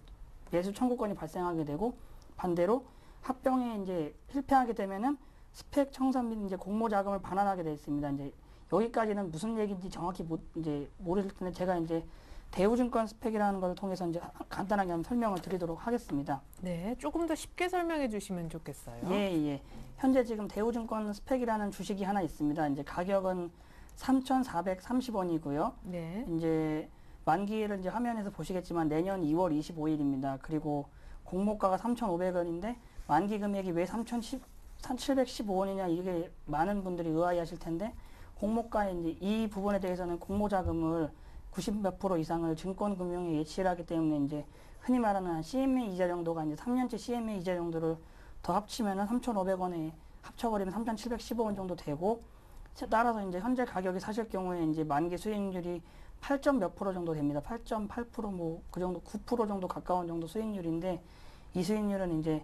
매수 청구권이 발생하게 되고 반대로 합병에 이제 실패하게 되면은 스펙 청산 및 이제 공모 자금을 반환하게 돼 있습니다. 이제 여기까지는 무슨 얘기인지 정확히 이제 모를 텐데 제가 이제 대우증권 스펙이라는 걸 통해서 이제 간단하게 한번 설명을 드리도록 하겠습니다. 네, 조금 더 쉽게 설명해 주시면 좋겠어요. 예. 현재 지금 대우증권 스펙이라는 주식이 하나 있습니다. 이제 가격은 3,430원이고요. 네. 이제 만기를 이제 화면에서 보시겠지만 내년 2월 25일입니다. 그리고 공모가가 3,500원인데 만기 금액이 왜 3,715원이냐 이게 많은 분들이 의아해하실 텐데 공모가에 이제 이 부분에 대해서는 공모 자금을 90몇 % 이상을 증권금융에 예치를 하기 때문에 이제 흔히 말하는 CMA 이자 정도가 이제 3년째 CMA 이자 정도를 더 합치면은 3,500원에 합쳐버리면 3,715원 정도 되고 따라서 이제 현재 가격이 사실 경우에 이제 만기 수익률이 8점 몇 % 정도 됩니다. 8.8% 뭐 그 정도 9% 정도 가까운 정도 수익률인데 이 수익률은 이제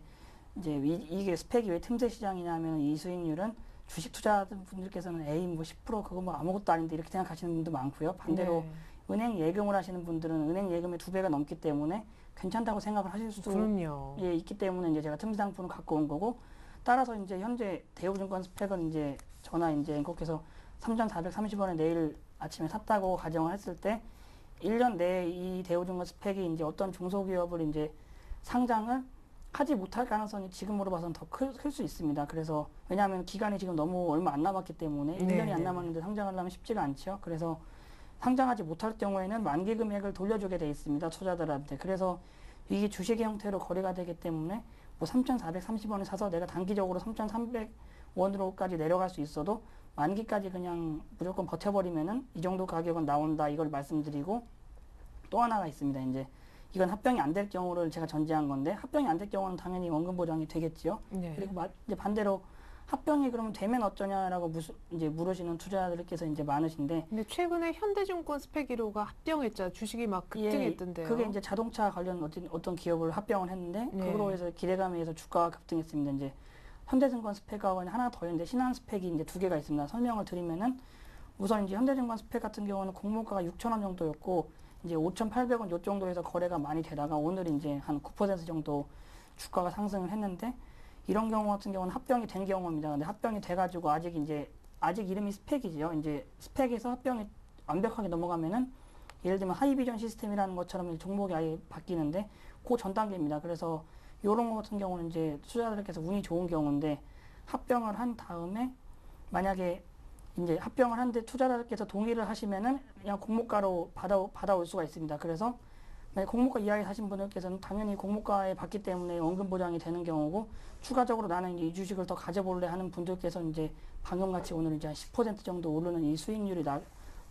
이게 스펙이 왜 틈새 시장이냐면 이 수익률은 주식 투자분들께서는 에이 뭐 10% 그거 뭐 아무것도 아닌데 이렇게 생각하시는 분도 많고요. 반대로 네. 은행 예금을 하시는 분들은 은행 예금의 2배가 넘기 때문에 괜찮다고 생각을 하실 수도 그럼요. 예, 있기 때문에 이제 제가 틈새 상품을 갖고 온 거고 따라서 이제 현재 대우증권 스펙은 이제 저나 이제 앵커께서 3,430원에 내일 아침에 샀다고 가정을 했을 때 1년 내에 이 대우증권 스펙이 이제 어떤 중소기업을 이제 상장을 하지 못할 가능성이 지금으로 봐서는 더 클 수 있습니다. 그래서 왜냐하면 기간이 지금 너무 얼마 안 남았기 때문에 1년이 안 남았는데 상장을 하면 쉽지가 않죠. 그래서 상장하지 못할 경우에는 만기 금액을 돌려주게 돼 있습니다. 투자자들한테. 그래서 이게 주식의 형태로 거래가 되기 때문에 뭐 3,430원에 사서 내가 단기적으로 3,300원으로까지 내려갈 수 있어도 만기까지 그냥 무조건 버텨버리면은 이 정도 가격은 나온다. 이걸 말씀드리고 또 하나가 있습니다. 이제 이건 합병이 안 될 경우를 제가 전제한 건데 합병이 안 될 경우는 당연히 원금 보장이 되겠죠. 네. 그리고 이제 반대로 합병이 그러면 되면 어쩌냐라고 이제 물으시는 투자자들께서 이제 많으신데 근데 최근에 현대증권 스펙 1호가 합병했죠. 주식이 막 급등했던데요. 그게 이제 자동차 관련 어떤 기업을 합병을 했는데 네. 그거로 해서 기대감에 의해서 주가가 급등했습니다. 이제 현대증권 스펙하고 하나 더 있는데 신한 스펙이 이제 2개가 있습니다. 설명을 드리면은 우선 이제 현대증권 스펙 같은 경우는 공모가가 6,000원 정도였고 이제 5,800원 요 정도에서 거래가 많이 되다가 오늘 이제 한 9% 정도 주가가 상승을 했는데 이런 경우 같은 경우는 합병이 된 경우입니다. 근데 합병이 돼가지고 아직 이름이 스펙이지요. 이제 스펙에서 합병이 완벽하게 넘어가면은 예를 들면 하이비전 시스템이라는 것처럼 종목이 아예 바뀌는데 그 전 단계입니다. 그래서 이런 거 같은 경우는 이제 투자자들께서 운이 좋은 경우인데 합병을 한 다음에 만약에 이제 합병을 하는데 투자자들께서 동의를 하시면은 그냥 공모가로 받아올 수가 있습니다. 그래서 만약 공모가 이하에 사신 분들께서는 당연히 공모가에 받기 때문에 원금 보장이 되는 경우고 추가적으로 나는 이 주식을 더 가져볼래 하는 분들께서 이제 방금 같이 오늘 이제 한 10% 정도 오르는 이 수익률이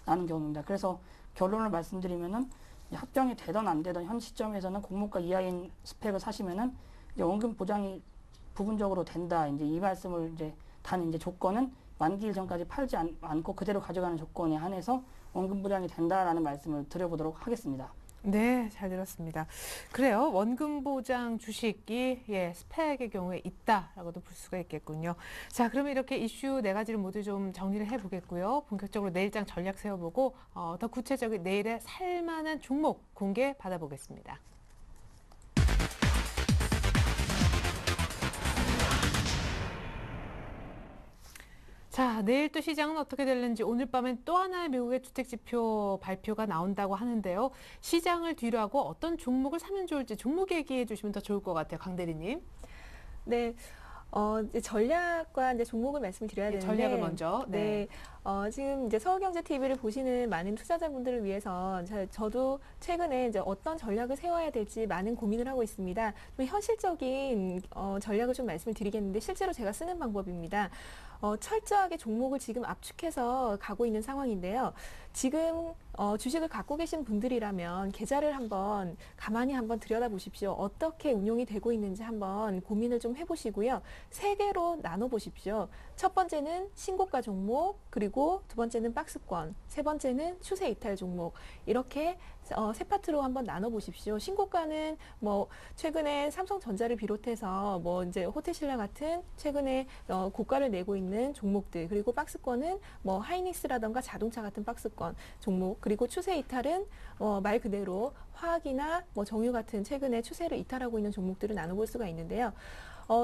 나는 경우입니다. 그래서 결론을 말씀드리면은 합병이 되든 안 되든 현 시점에서는 공모가 이하인 스펙을 사시면은 이제 원금 보장이 부분적으로 된다. 이제 이 말씀을 이제 단 이제 조건은 만기일 전까지 팔지 않고 그대로 가져가는 조건에 한해서 원금 보장이 된다라는 말씀을 드려보도록 하겠습니다. 네, 잘 들었습니다. 그래요. 원금 보장 주식이 스펙의 경우에 있다라고도 볼 수가 있겠군요. 자, 그러면 이렇게 이슈 4가지를 모두 좀 정리를 해보겠고요. 본격적으로 내일장 전략 세워보고 더 구체적인 내일의 살만한 종목 공개 받아보겠습니다. 자, 내일 또 시장은 어떻게 될는지 오늘 밤엔 또 하나의 미국의 주택지표 발표가 나온다고 하는데요. 시장을 뒤로 하고 어떤 종목을 사면 좋을지 종목 얘기해 주시면 더 좋을 것 같아요. 강 대리님. 네. 이제 전략과 이제 종목을 말씀을 드려야 되는데 전략을 먼저. 네. 지금 이제 서울경제TV를 보시는 많은 투자자분들을 위해서 저도 최근에 이제 어떤 전략을 세워야 될지 많은 고민을 하고 있습니다. 좀 현실적인 전략을 좀 말씀을 드리겠는데 실제로 제가 쓰는 방법입니다. 철저하게 종목을 지금 압축해서 가고 있는 상황인데요. 지금 주식을 갖고 계신 분들이라면 계좌를 가만히 한번 들여다보십시오. 어떻게 운용이 되고 있는지 한번 고민을 좀 해보시고요. 3개로 나눠보십시오. 첫 번째는 신고가 종목, 그리고 두 번째는 박스권, 세 번째는 추세 이탈 종목. 이렇게 세 파트로 한번 나눠 보십시오. 신고가는 뭐 최근에 삼성전자를 비롯해서 뭐 이제 호텔신라 같은 최근에 고가를 내고 있는 종목들, 그리고 박스권은 뭐 하이닉스라던가 자동차 같은 박스권 종목, 그리고 추세 이탈은 말 그대로 화학이나 뭐 정유 같은 최근에 추세를 이탈하고 있는 종목들을 나눠볼 수가 있는데요.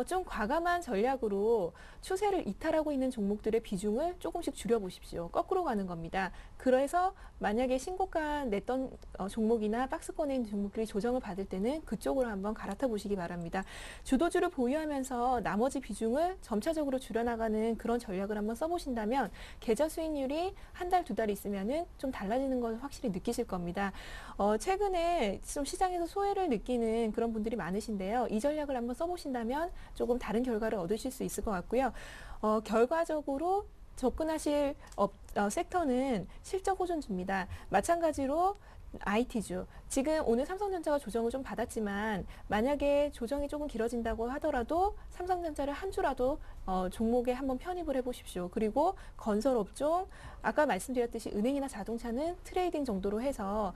좀 과감한 전략으로 추세를 이탈하고 있는 종목들의 비중을 조금씩 줄여보십시오. 거꾸로 가는 겁니다. 그래서 만약에 신고가 냈던 종목이나 박스권에 있는 종목들이 조정을 받을 때는 그쪽으로 한번 갈아타 보시기 바랍니다. 주도주를 보유하면서 나머지 비중을 점차적으로 줄여나가는 그런 전략을 한번 써보신다면 계좌 수익률이 한 달, 두 달 있으면은 좀 달라지는 걸 확실히 느끼실 겁니다. 최근에 좀 시장에서 소외를 느끼는 그런 분들이 많으신데요. 이 전략을 한번 써보신다면 조금 다른 결과를 얻으실 수 있을 것 같고요. 결과적으로 접근하실 섹터는 실적 호전주입니다. 마찬가지로 IT주. 지금 오늘 삼성전자가 조정을 좀 받았지만 만약에 조정이 조금 길어진다고 하더라도 삼성전자를 한 주라도 종목에 한번 편입을 해보십시오. 그리고 건설업종, 아까 말씀드렸듯이 은행이나 자동차는 트레이딩 정도로 해서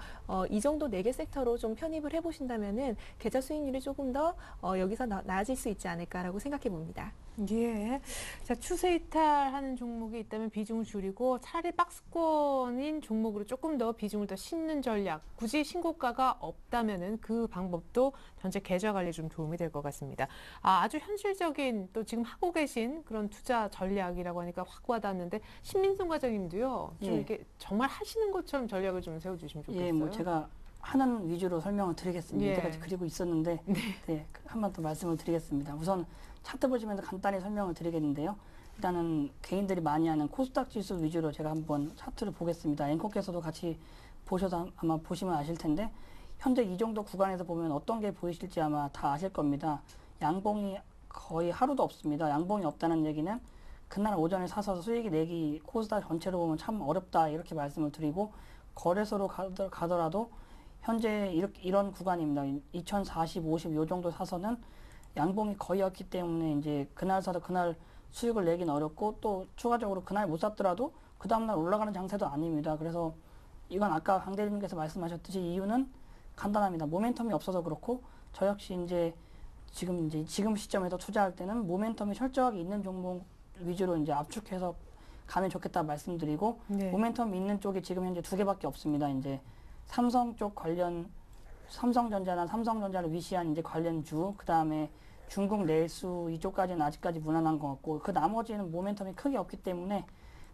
이 정도 4개 섹터로 좀 편입을 해보신다면은 계좌 수익률이 조금 더 여기서 나아질 수 있지 않을까라고 생각해 봅니다. 예. 자, 추세 이탈하는 종목이 있다면 비중을 줄이고 차라리 박스권인 종목으로 조금 더 비중을 더 싣는 전략. 굳이 신고가가 없다면은 그 방법도 전체 계좌 관리에 좀 도움이 될 것 같습니다. 아주 현실적인 또 지금 하고 계신 그런 투자 전략이라고 하니까 확 와닿는데 신민성 과장님도요. 좀 예. 이렇게 정말 하시는 것처럼 전략을 좀 세워주시면 좋겠어요. 예, 뭐 제가 하는 위주로 설명을 드리겠습니다. 예. 이때까지 그리고 있었는데 네, 한 번 더 말씀을 드리겠습니다. 우선 차트 보시면서 간단히 설명을 드리겠는데요. 일단은 개인들이 많이 하는 코스닥 지수 위주로 제가 한번 차트를 보겠습니다. 앵커께서도 같이 보셔서 아마 보시면 아실 텐데 현재 이 정도 구간에서 보면 어떤 게 보이실지 아마 다 아실 겁니다. 양봉이 거의 하루도 없습니다. 양봉이 없다는 얘기는 그날 오전에 사서 수익이 내기 코스닥 전체로 보면 참 어렵다 이렇게 말씀을 드리고 거래소로 가더라도 현재 이런 구간입니다. 2040, 50 요 정도 사서는 양봉이 거의 없기 때문에 이제 그날 사서 그날 수익을 내긴 어렵고 또 추가적으로 그날 못 샀더라도 그 다음날 올라가는 장세도 아닙니다. 그래서 이건 아까 강 대리님께서 말씀하셨듯이 이유는 간단합니다. 모멘텀이 없어서 그렇고 저 역시 이제 지금 시점에서 투자할 때는 모멘텀이 철저하게 있는 종목 위주로 이제 압축해서 가면 좋겠다 말씀드리고 네. 모멘텀 있는 쪽이 지금 현재 2개밖에 없습니다. 이제 삼성 쪽 관련 삼성전자나 삼성전자를 위시한 이제 관련주, 그 다음에 중국 내수 이쪽까지는 아직까지 무난한 것 같고 그 나머지는 모멘텀이 크게 없기 때문에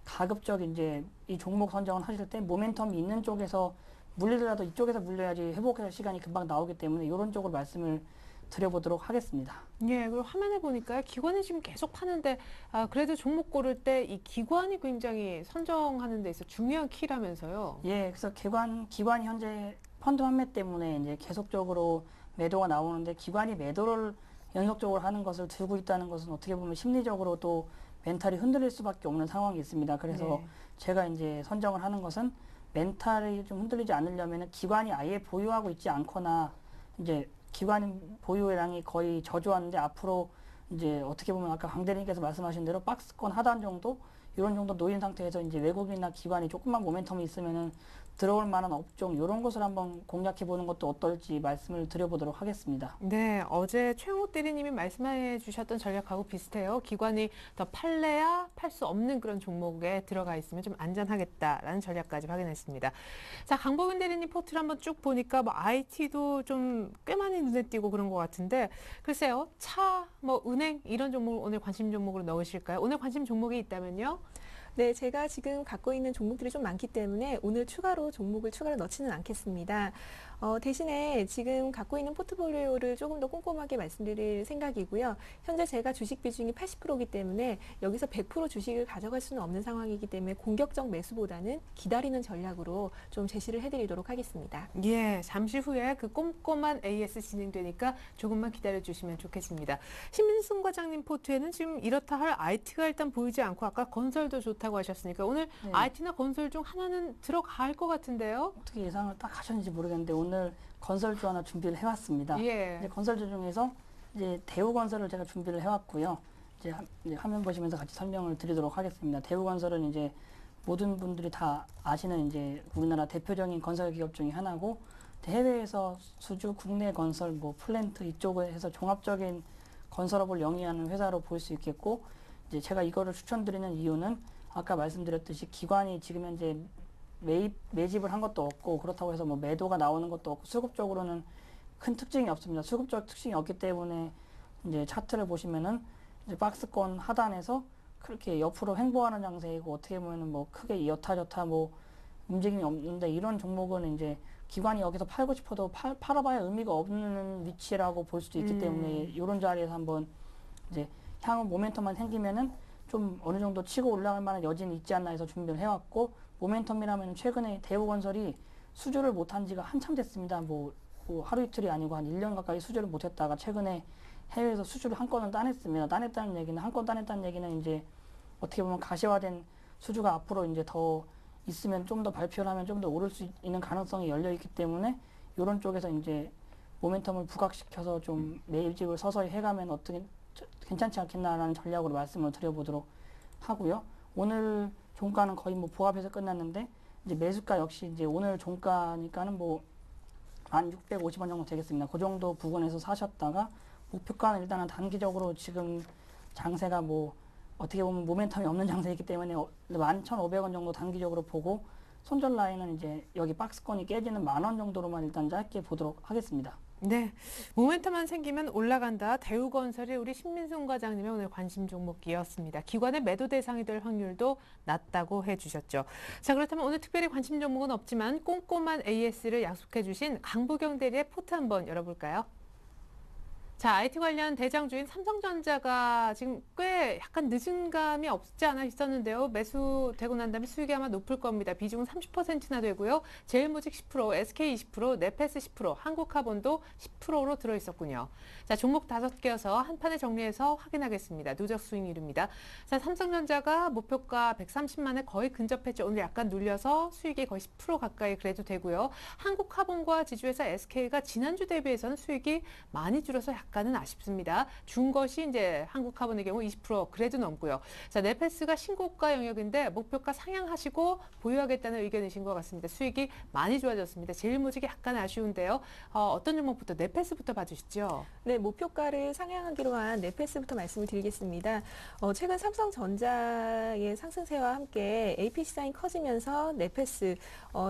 가급적 이제 이 종목 선정을 하실 때 모멘텀이 있는 쪽에서 물리더라도 이쪽에서 물려야지 회복할 시간이 금방 나오기 때문에 이런 쪽으로 말씀을 드려보도록 하겠습니다. 예, 그리고 화면에 보니까 기관이 지금 계속 파는데 그래도 종목 고를 때 이 기관이 굉장히 선정하는 데 있어 중요한 키라면서요. 예, 그래서 기관이 현재 펀드 환매 때문에 이제 계속적으로 매도가 나오는데 기관이 매도를 연속적으로 하는 것을 들고 있다는 것은 어떻게 보면 심리적으로 또 멘탈이 흔들릴 수밖에 없는 상황이 있습니다. 그래서 네. 제가 이제 선정을 하는 것은 멘탈이 좀 흔들리지 않으려면 기관이 아예 보유하고 있지 않거나 이제 기관 보유량이 거의 저조한데 앞으로 이제 어떻게 보면 아까 강 대리님께서 말씀하신 대로 박스권 하단 정도 이런 정도 놓인 상태에서 이제 외국인이나 기관이 조금만 모멘텀이 있으면은 들어올 만한 업종 이런 것을 한번 공략해 보는 것도 어떨지 말씀을 드려보도록 하겠습니다. 네, 어제 최영호 대리님이 말씀해 주셨던 전략하고 비슷해요. 기관이 더 팔래야 팔 수 없는 그런 종목에 들어가 있으면 좀 안전하겠다라는 전략까지 확인했습니다. 자, 강보균 대리님 포트를 한번 쭉 보니까 뭐 IT도 좀 꽤 많이 눈에 띄고 그런 것 같은데 글쎄요, 차, 뭐 은행 이런 종목을 오늘 관심 종목으로 넣으실까요? 오늘 관심 종목이 있다면요? 네, 제가 지금 갖고 있는 종목들이 좀 많기 때문에 오늘 추가로 넣지는 않겠습니다. 대신에 지금 갖고 있는 포트폴리오를 조금 더 꼼꼼하게 말씀드릴 생각이고요. 현재 제가 주식 비중이 80%이기 때문에 여기서 100% 주식을 가져갈 수는 없는 상황이기 때문에 공격적 매수보다는 기다리는 전략으로 좀 제시를 해드리도록 하겠습니다. 예, 잠시 후에 그 꼼꼼한 AS 진행되니까 조금만 기다려주시면 좋겠습니다. 신민승 과장님 포트에는 지금 이렇다 할 IT가 일단 보이지 않고 아까 건설도 좋다고 하셨으니까 오늘 네. IT나 건설 중 하나는 들어갈 것 같은데요? 어떻게 예상을 딱 하셨는지 모르겠는데 오늘 건설주 하나 준비를 해왔습니다. 예. 이제 건설주 중에서 이제 대우건설을 제가 준비를 해왔고요. 이제 화면 보시면서 같이 설명을 드리도록 하겠습니다. 대우건설은 이제 모든 분들이 다 아시는 이제 우리나라 대표적인 건설 기업 중에 하나고 해외에서 수주, 국내 건설, 뭐 플랜트 이쪽을 해서 종합적인 건설업을 영위하는 회사로 볼 수 있겠고, 이제 제가 이거를 추천드리는 이유는 아까 말씀드렸듯이 기관이 지금 현재 매집을 한 것도 없고, 그렇다고 해서 뭐 매도가 나오는 것도 없고, 수급적으로는 큰 특징이 없습니다. 수급적 특징이 없기 때문에 이제 차트를 보시면은 이제 박스권 하단에서 그렇게 옆으로 횡보하는 장세이고, 어떻게 보면은 뭐 크게 여타 저타 뭐 움직임이 없는데, 이런 종목은 이제 기관이 여기서 팔고 싶어도 팔아봐야 의미가 없는 위치라고 볼 수도 있기 때문에 이런 자리에서 한번 이제 향후 모멘텀만 생기면은 좀 어느 정도 치고 올라갈 만한 여지는 있지 않나 해서 준비를 해왔고, 모멘텀이라면 최근에 대우건설이 수주를 못한 지가 한참 됐습니다. 뭐 하루 이틀이 아니고 한 1년 가까이 수주를 못했다가 최근에 해외에서 수주를 한 건은 따냈습니다. 따냈다는 얘기는, 한 건 따냈다는 얘기는 이제 어떻게 보면 가시화된 수주가 앞으로 이제 더 있으면 좀 더 발표를 하면 좀 더 오를 수 있는 가능성이 열려 있기 때문에 이런 쪽에서 이제 모멘텀을 부각시켜서 좀 매집을 서서히 해가면 어떻게 괜찮지 않겠나라는 전략으로 말씀을 드려보도록 하고요. 오늘 종가는 거의 뭐 보합해서 끝났는데, 이제 매수가 역시 이제 오늘 종가니까는 뭐 1,650원 정도 되겠습니다. 그 정도 부근에서 사셨다가 목표가는 일단은 단기적으로 지금 장세가 뭐 어떻게 보면 모멘텀이 없는 장세이기 때문에 11,500원 정도 단기적으로 보고, 손절 라인은 이제 여기 박스권이 깨지는 10,000원 정도로만 일단 짧게 보도록 하겠습니다. 네, 모멘텀만 생기면 올라간다. 대우건설이 우리 신민순 과장님의 오늘 관심 종목이었습니다. 기관의 매도 대상이 될 확률도 낮다고 해주셨죠. 자, 그렇다면 오늘 특별히 관심 종목은 없지만 꼼꼼한 AS를 약속해 주신 강부경 대리의 포트 한번 열어볼까요? 자, IT 관련 대장주인 삼성전자가 지금 꽤 약간 늦은 감이 없지 않아 있었는데요. 매수되고 난 다음에 수익이 아마 높을 겁니다. 비중은 30%나 되고요. 제일모직 10%, SK 20%, 네페스 10%, 한국카본도 10%로 들어있었군요. 자, 종목 5개여서 한 판에 정리해서 확인하겠습니다. 누적 수익률입니다. 자, 삼성전자가 목표가 130만에 거의 근접했죠. 오늘 약간 눌려서 수익이 거의 10% 가까이 그래도 되고요. 한국카본과 지주회사 SK가 지난주 대비해서는 수익이 많이 줄어서 약간은 아쉽습니다. 준 것이 이제 한국카본의 경우 20% 그래도 넘고요. 자, 네페스가 신고가 영역인데 목표가 상향하시고 보유하겠다는 의견이신 것 같습니다. 수익이 많이 좋아졌습니다. 제일모직이 약간 아쉬운데요. 어떤 종목부터, 네페스부터 봐주시죠. 네, 목표가를 상향하기로 한 네페스부터 말씀을 드리겠습니다. 최근 삼성전자의 상승세와 함께 AP 시장이 커지면서 네페스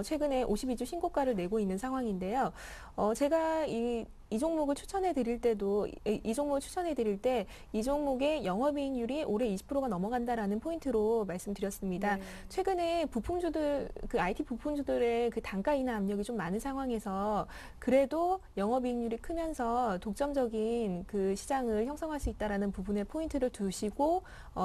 최근에 52주 신고가를 내고 있는 상황인데요. 제가 이 종목을 추천해 드릴 때도 이 종목의 영업이익률이 올해 20%가 넘어간다라는 포인트로 말씀드렸습니다. 네. 최근에 부품주들, 그 IT 부품주들의 그 단가 인하 압력이 좀 많은 상황에서 그래도 영업이익률이 크면서 독점적인 그 시장을 형성할 수 있다라는 부분에 포인트를 두시고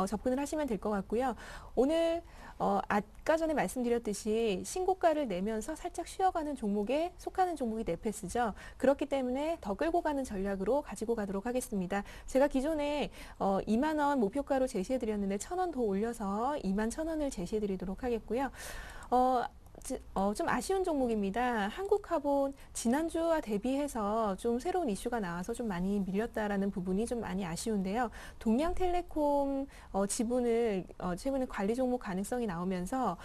접근을 하시면 될 것 같고요. 오늘 아까 전에 말씀드렸듯이 신고가를 내면서 살짝 쉬어가는 종목에 속하는 종목이 네페스죠. 그렇기 때문에 더 끌고 가는 전략으로 가지고 가도록 하겠습니다. 제가 기존에 2만 원 목표가로 제시해드렸는데 1,000원 더 올려서 21,000원을 제시해드리도록 하겠고요. 좀 아쉬운 종목입니다. 한국카본 지난주와 대비해서 좀 새로운 이슈가 나와서 좀 많이 밀렸다라는 부분이 좀 많이 아쉬운데요. 동양텔레콤 지분을 최근에 관리 종목 가능성이 나오면서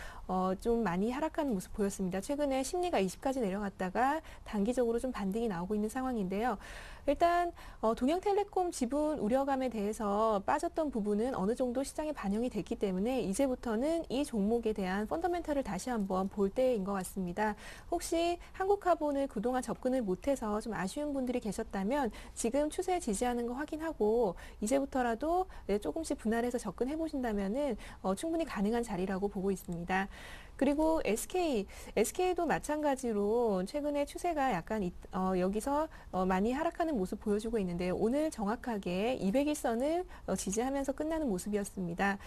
좀 많이 하락하는 모습 보였습니다. 최근에 심리가 20까지 내려갔다가 단기적으로 좀 반등이 나오고 있는 상황인데요. 일단 동양텔레콤 지분 우려감에 대해서 빠졌던 부분은 어느 정도 시장에 반영이 됐기 때문에 이제부터는 이 종목에 대한 펀더멘털을 다시 한번 볼 때인 것 같습니다. 혹시 한국카본을 그동안 접근을 못해서 좀 아쉬운 분들이 계셨다면 지금 추세 지지하는 거 확인하고 이제부터라도 조금씩 분할해서 접근해 보신다면은 충분히 가능한 자리라고 보고 있습니다. 그리고 SK도 마찬가지로 최근에 추세가 약간 여기서 많이 하락하는 모습 보여주고 있는데요. 오늘 정확하게 200일선을 지지하면서 끝나는 모습이었습니다.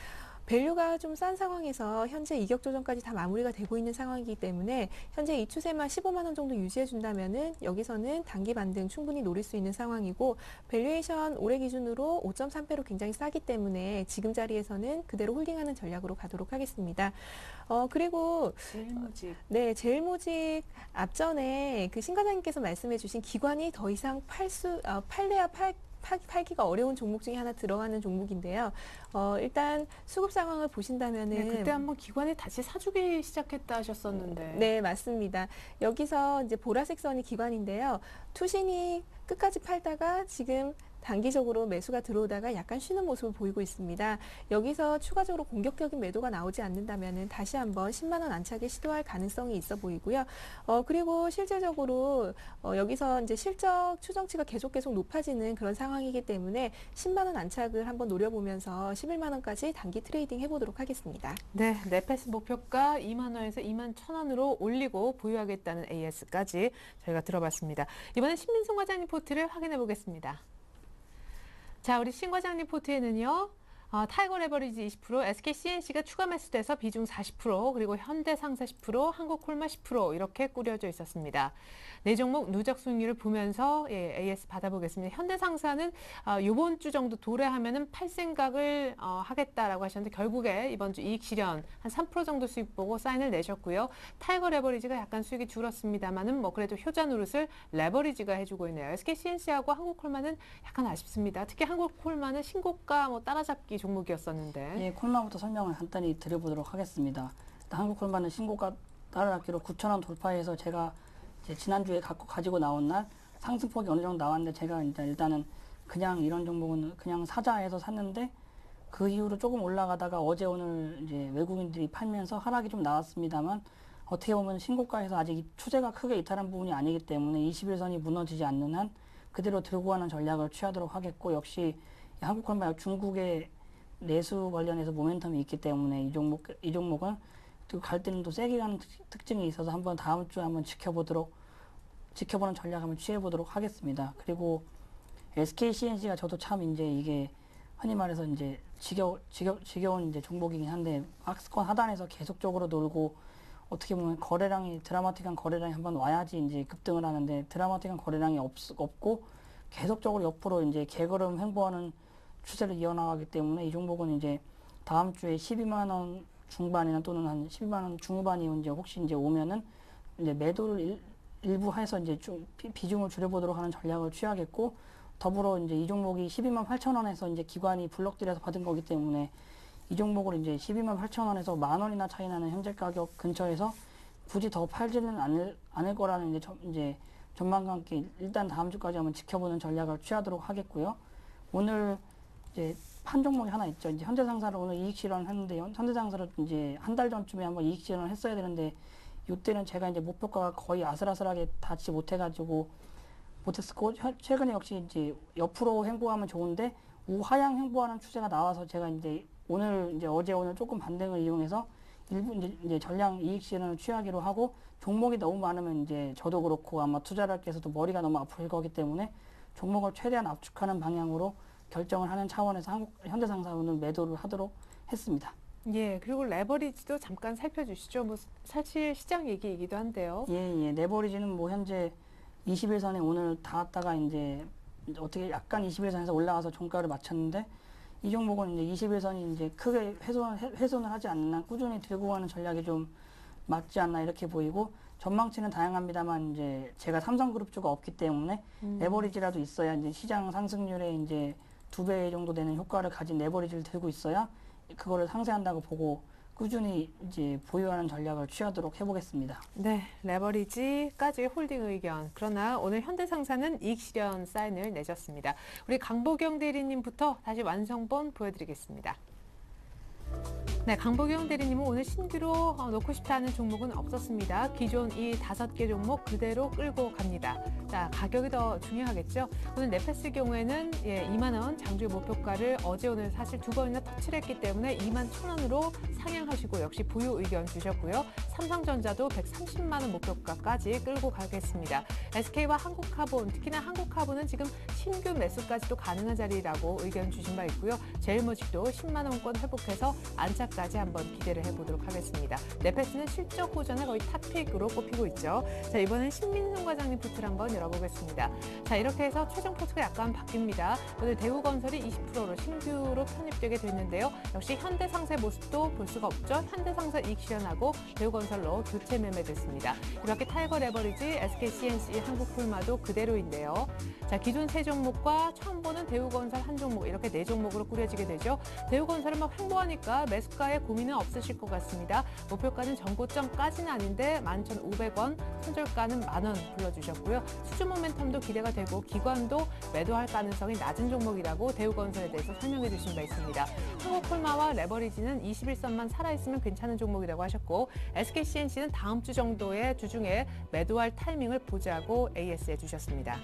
밸류가 좀 싼 상황에서 현재 이격 조정까지 다 마무리가 되고 있는 상황이기 때문에 현재 이 추세만 15만 원 정도 유지해 준다면은 여기서는 단기 반등 충분히 노릴 수 있는 상황이고, 밸류에이션 올해 기준으로 5.3배로 굉장히 싸기 때문에 지금 자리에서는 그대로 홀딩하는 전략으로 가도록 하겠습니다. 그리고 제일모직. 네, 제일모직 앞전에 그 신 과장님께서 말씀해 주신 기관이 더 이상 팔래야 팔기가 어려운 종목 중에 하나 들어가는 종목인데요. 일단 수급 상황을 보신다면은 네, 그때 한번 기관이 다시 사주기 시작했다 하셨었는데. 네, 맞습니다. 여기서 이제 보라색 선이 기관인데요. 투신이 끝까지 팔다가 지금 단기적으로 매수가 들어오다가 약간 쉬는 모습을 보이고 있습니다. 여기서 추가적으로 공격적인 매도가 나오지 않는다면 다시 한번 10만 원 안착을 시도할 가능성이 있어 보이고요. 그리고 실제적으로 여기서 이제 실적 추정치가 계속 높아지는 그런 상황이기 때문에 10만 원 안착을 한번 노려보면서 11만 원까지 단기 트레이딩 해보도록 하겠습니다. 네, 네페스 목표가 2만 원에서 2만 1,000원으로 올리고 보유하겠다는 AS까지 저희가 들어봤습니다. 이번엔 신민송 과장님 포트를 확인해 보겠습니다. 자, 우리 신 과장님 포트에는요. 타이거 레버리지 20%, SK CNC가 추가 매수돼서 비중 40%, 그리고 현대상사 10%, 한국콜마 10% 이렇게 꾸려져 있었습니다. 네 종목 누적 수익률을 보면서 AS 받아보겠습니다. 현대상사는 이번 주 정도 도래하면은 팔 생각을 하겠다라고 하셨는데 결국에 이번 주 이익 실현 한 3% 정도 수익 보고 사인을 내셨고요. 타이거 레버리지가 약간 수익이 줄었습니다만은 뭐 그래도 효자 노릇을 레버리지가 해주고 있네요. SK CNC하고 한국콜마는 약간 아쉽습니다. 특히 한국콜마는 신고가 뭐 따라잡기 종목이었었는데. 예, 콜마부터 설명을 간단히 드려보도록 하겠습니다. 일단 한국콜마는 신고가 따라잡기로 9,000원 돌파해서 제가 이제 지난주에 가지고 나온 날 상승폭이 어느 정도 나왔는데 제가 일단은 그냥 이런 종목은 그냥 사자 해서 샀는데 그 이후로 조금 올라가다가 어제 오늘 이제 외국인들이 팔면서 하락이 좀 나왔습니다만 어떻게 보면 신고가에서 아직 추세가 크게 이탈한 부분이 아니기 때문에 21선이 무너지지 않는 한 그대로 들고 가는 전략을 취하도록 하겠고 역시 한국콜마 중국의 내수 관련해서 모멘텀이 있기 때문에 이 종목은 또 갈 때는 또 세게 가는 특징이 있어서 한번 다음 주에 한번 지켜보는 전략 한번 취해보도록 하겠습니다. 그리고 SK CNC가 저도 참 이제 이게 흔히 말해서 이제 지겨운 이제 종목이긴 한데 박스권 하단에서 계속적으로 놀고 어떻게 보면 드라마틱한 거래량이 한번 와야지 이제 급등을 하는데 드라마틱한 거래량이 없고 계속적으로 옆으로 이제 개걸음 횡보하는 추세를 이어나가기 때문에 이 종목은 이제 다음 주에 12만 원 중반이나 또는 한 12만 원 중반이 이제 혹시 이제 오면은 이제 매도를 일부 해서 이제 좀 비중을 줄여보도록 하는 전략을 취하겠고 더불어 이제 이 종목이 12만 8천 원에서 이제 기관이 블록딜에서 받은 거기 때문에 이 종목을 이제 12만 8천 원에서 만 원이나 차이 나는 현재 가격 근처에서 굳이 더 팔지는 않을 거라는 이제 전망과 함께 일단 다음 주까지 한번 지켜보는 전략을 취하도록 하겠고요. 오늘 이제 판 종목이 하나 있죠. 이제 현대상사를 오늘 이익 실현을 했는데 현대상사를 이제 한 달 전쯤에 한번 이익 실현을 했어야 되는데 이때는 제가 이제 목표가가 거의 아슬아슬하게 닿지 못해가지고 못했었고 최근에 역시 이제 옆으로 횡보하면 좋은데 우하향 횡보하는 추세가 나와서 제가 이제 어제 오늘 조금 반등을 이용해서 일부 이제 전량 이익 실현을 취하기로 하고 종목이 너무 많으면 이제 저도 그렇고 아마 투자자께서도 머리가 너무 아플 거기 때문에 종목을 최대한 압축하는 방향으로 결정을 하는 차원에서 현대상사 오늘 매도를 하도록 했습니다. 예, 그리고 레버리지도 잠깐 살펴주시죠. 뭐 사실 시장 얘기이기도 한데요. 예. 레버리지는 뭐 현재 21선에 오늘 닿았다가 이제 어떻게 약간 21선에서 올라가서 종가를 맞췄는데 이 종목은 이제 21선이 이제 크게 훼손을 하지 않는 한 꾸준히 들고 가는 전략이 좀 맞지 않나 이렇게 보이고 전망치는 다양합니다만 이제 제가 삼성그룹주가 없기 때문에 레버리지라도 있어야 이제 시장 상승률에 이제 2배 정도 되는 효과를 가진 레버리지를 들고 있어야 그거를 상쇄한다고 보고 꾸준히 이제 보유하는 전략을 취하도록 해보겠습니다. 네, 레버리지까지 홀딩 의견. 그러나 오늘 현대상사는 이익 실현 사인을 내셨습니다. 우리 강보경 대리님부터 다시 완성본 보여드리겠습니다. 네, 강보경 대리님은 오늘 신규로 넣고 싶다는 종목은 없었습니다. 기존 이 5개 종목 그대로 끌고 갑니다. 자, 가격이 더 중요하겠죠. 오늘 네페스 경우에는 2만 원 장주의 목표가를 어제 오늘 사실 2번이나 터치를 했기 때문에 2만 1,000원으로 상향하시고 역시 보유 의견 주셨고요. 삼성전자도 130만 원 목표가까지 끌고 가겠습니다. SK와 한국카본, 특히나 한국카본은 지금 신규 매수까지도 가능한 자리라고 의견 주신 바 있고요. 제일모직도 10만 원권 회복해서 안착 얼마까지 한번 기대를 해보도록 하겠습니다. 네페스는 실적 호전에 거의 탑픽으로 꼽히고 있죠. 자, 이번엔 신민송 과장님 포트를 한번 열어보겠습니다. 자, 이렇게 해서 최종 포트가 약간 바뀝니다. 오늘 대우건설이 20%로 신규로 편입되게 됐는데요. 역시 현대상사의 모습도 볼 수가 없죠. 현대상사 이익 실현하고 대우건설로 교체 매매됐습니다. 이렇게 타이거 레버리지, SKCNC, 한국풀마도 그대로인데요. 자, 기존 세 종목과 처음 보는 대우건설 한 종목, 이렇게 네 종목으로 꾸려지게 되죠. 대우건설은 막 횡보하니까 매수가에 고민은 없으실 것 같습니다. 목표가는 전고점까지는 아닌데 11,500원, 손절가는 만원 불러주셨고요. 수주 모멘텀도 기대가 되고 기관도 매도할 가능성이 낮은 종목이라고 대우건설에 대해서 설명해 주신 바 있습니다. 한국풀마와 레버리지는 21선만 살아있으면 괜찮은 종목이라고 하셨고, SKCNC는 다음 주 정도의 주중에 매도할 타이밍을 보자고 AS해 주셨습니다.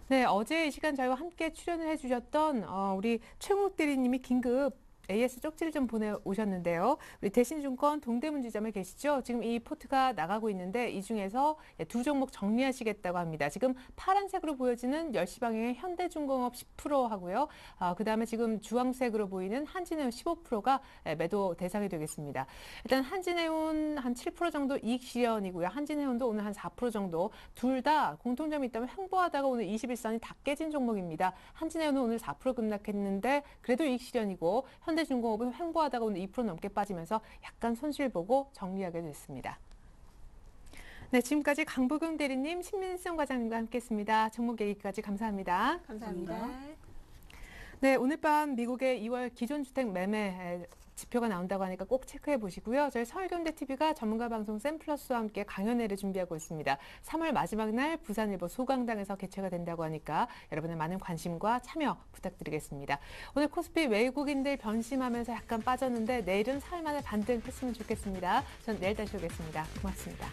네, 어제 이 시간 저희와 함께 출연을 해주셨던 우리 최국 대리님이 긴급 AS 쪽지를 좀 보내오셨는데요. 우리 대신증권 동대문 지점에 계시죠? 지금 이 포트가 나가고 있는데 이 중에서 두 종목 정리하시겠다고 합니다. 지금 파란색으로 보여지는 10시 방향의 현대중공업 10% 하고요. 그다음에 지금 주황색으로 보이는 한진해운 15%가 매도 대상이 되겠습니다. 일단 한진해운 한 7% 정도 이익 실현이고요. 한진해운도 오늘 한 4% 정도. 둘 다 공통점이 있다면 횡보하다가 오늘 21선이 다 깨진 종목입니다. 한진해운은 오늘 4% 급락했는데 그래도 이익 실현이고, 현대중공업은 횡보하다가 오늘 2% 넘게 빠지면서 약간 손실 보고 정리하게 됐습니다. 네, 지금까지 강부경 대리님, 신민성 과장님과 함께했습니다. 종목 얘기까지 감사합니다. 감사합니다. 네, 오늘 밤 미국의 2월 기존주택 매매 지표가 나온다고 하니까 꼭 체크해 보시고요. 저희 서울경제TV가 전문가 방송 샘플러스와 함께 강연회를 준비하고 있습니다. 3월 마지막 날 부산일보 소강당에서 개최가 된다고 하니까 여러분의 많은 관심과 참여 부탁드리겠습니다. 오늘 코스피 외국인들 변심하면서 약간 빠졌는데 내일은 사흘 만에 반등했으면 좋겠습니다. 전 내일 다시 오겠습니다. 고맙습니다.